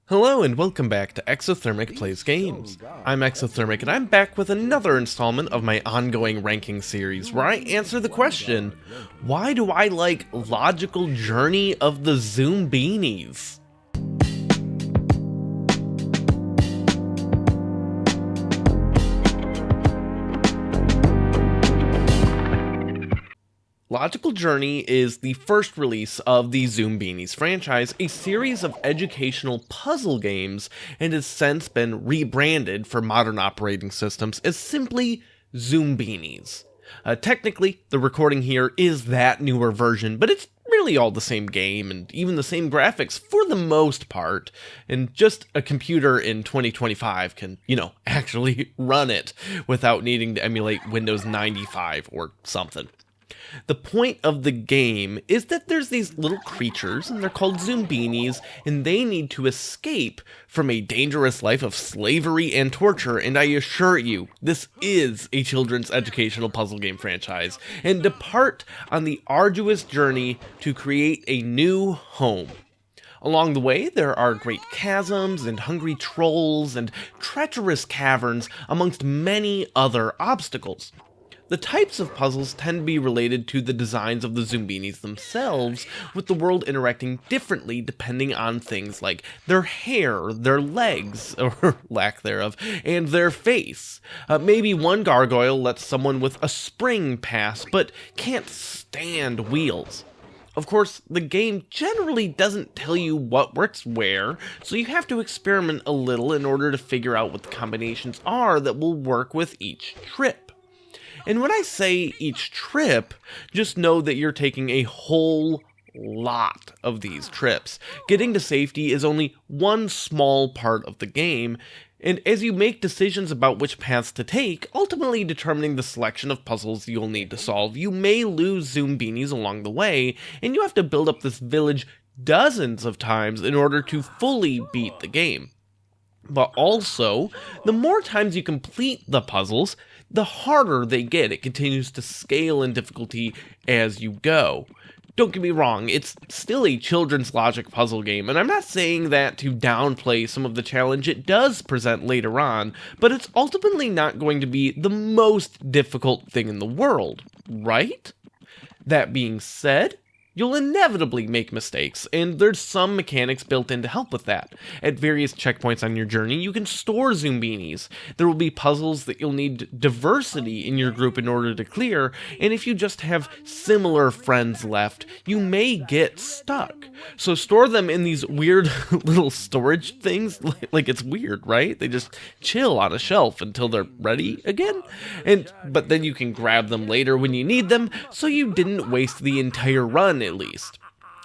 Hello and welcome back to Exothermic Plays Games. I'm Exothermic and I'm back with another installment of my ongoing ranking series where I answer the question, why do I like Logical Journey of the Zoombinis? Logical Journey is the first release of the Zoombinis franchise, a series of educational puzzle games, and has since been rebranded for modern operating systems as simply Zoombinis. Technically, the recording here is that newer version, but it's really all the same game and even the same graphics for the most part, and just a computer in 2025 can, actually run it without needing to emulate Windows 95 or something. The point of the game is that there's these little creatures, and they're called Zoombinis, and they need to escape from a dangerous life of slavery and torture, and I assure you, this is a children's educational puzzle game franchise, and depart on the arduous journey to create a new home. Along the way, there are great chasms and hungry trolls and treacherous caverns, amongst many other obstacles. The types of puzzles tend to be related to the designs of the Zoombinis themselves, with the world interacting differently depending on things like their hair, their legs, or lack thereof, and their face. Maybe one gargoyle lets someone with a spring pass, but can't stand wheels. Of course, the game generally doesn't tell you what works where, so you have to experiment a little in order to figure out what the combinations are that will work with each trip. And when I say each trip, just know that you're taking a whole lot of these trips. Getting to safety is only one small part of the game, and as you make decisions about which paths to take, ultimately determining the selection of puzzles you'll need to solve, you may lose Zoombinis along the way, and you have to build up this village dozens of times in order to fully beat the game. But also, the more times you complete the puzzles, the harder they get. It continues to scale in difficulty as you go. Don't get me wrong, it's still a children's logic puzzle game, and I'm not saying that to downplay some of the challenge it does present later on, but it's ultimately not going to be the most difficult thing in the world, right? That being said, you'll inevitably make mistakes, and there's some mechanics built in to help with that. At various checkpoints on your journey, you can store Zoombinis. There will be puzzles that you'll need diversity in your group in order to clear, and if you just have similar friends left, you may get stuck. So store them in these weird little storage things, like it's weird, right? They just chill on a shelf until they're ready again, but then you can grab them later when you need them, so you didn't waste the entire run at least.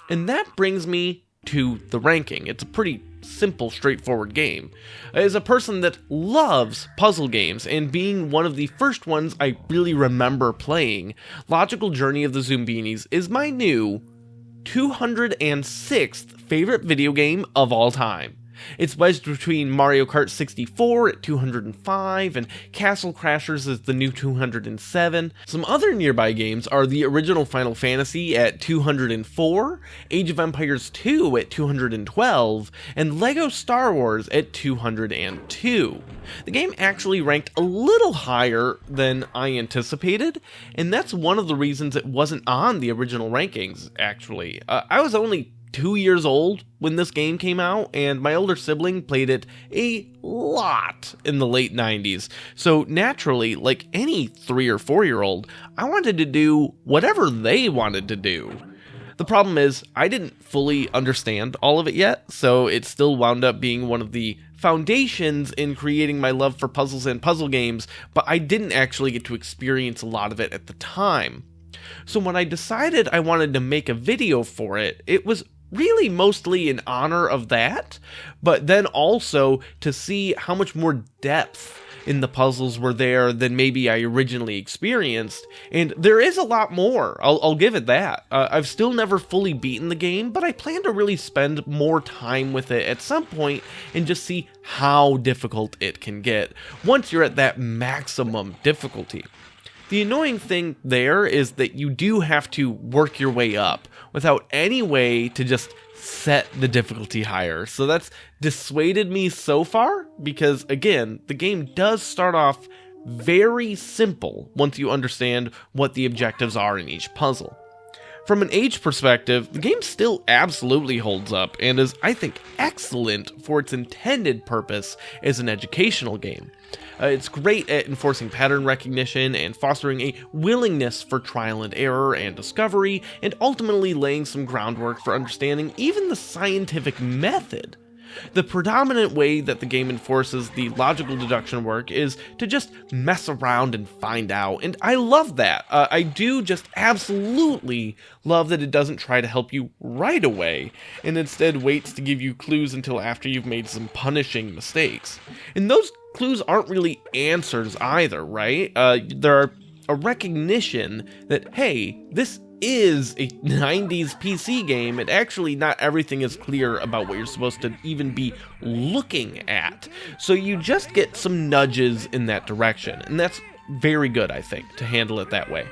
And that brings me to the ranking. It's a pretty simple, straightforward game. As a person that loves puzzle games, and being one of the first ones I really remember playing, Logical Journey of the Zoombinis is my new 206th favorite video game of all time. It's wedged between Mario Kart 64 at 205 and Castle Crashers is the new 207. Some other nearby games are the original Final Fantasy at 204, Age of Empires 2 at 212, and Lego Star Wars at 202. The game actually ranked a little higher than I anticipated, and that's one of the reasons it wasn't on the original rankings, actually. I was only 2 years old when this game came out, and my older sibling played it a lot in the late 90s. So naturally, like any 3 or 4-year-old, I wanted to do whatever they wanted to do. The problem is, I didn't fully understand all of it yet, so it still wound up being one of the foundations in creating my love for puzzles and puzzle games, but I didn't actually get to experience a lot of it at the time. So when I decided I wanted to make a video for it, it was really mostly in honor of that, but then also to see how much more depth in the puzzles were there than maybe I originally experienced, and there is a lot more, I'll give it that. I've still never fully beaten the game, but I plan to really spend more time with it at some point and just see how difficult it can get once you're at that maximum difficulty. The annoying thing there is that you do have to work your way up without any way to just set the difficulty higher. So that's dissuaded me so far because, again, the game does start off very simple once you understand what the objectives are in each puzzle. From an age perspective, the game still absolutely holds up and is, I think, excellent for its intended purpose as an educational game. It's great at enforcing pattern recognition and fostering a willingness for trial and error and discovery, and ultimately laying some groundwork for understanding even the scientific method. The predominant way that the game enforces the logical deduction work is to just mess around and find out, and I love that. I do just absolutely love that it doesn't try to help you right away, and instead waits to give you clues until after you've made some punishing mistakes. And those clues aren't really answers either, right? They're a recognition that, hey, this is a 90s PC game, and actually not everything is clear about what you're supposed to even be looking at. So you just get some nudges in that direction, and that's very good, I think, to handle it that way.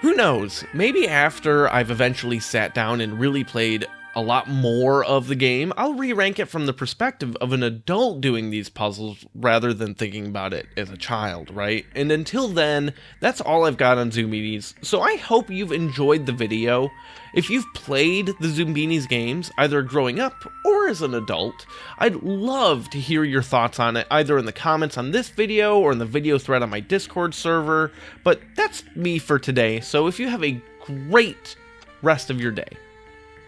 Who knows, maybe after I've eventually sat down and really played a lot more of the game, I'll re-rank it from the perspective of an adult doing these puzzles rather than thinking about it as a child, right? And until then, that's all I've got on Zoombinis, so I hope you've enjoyed the video. If you've played the Zoombinis games, either growing up or as an adult, I'd love to hear your thoughts on it, either in the comments on this video or in the video thread on my Discord server. But that's me for today, so if you have a great rest of your day,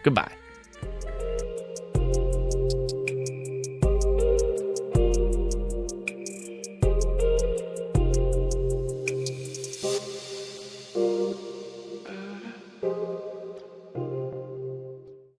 goodbye.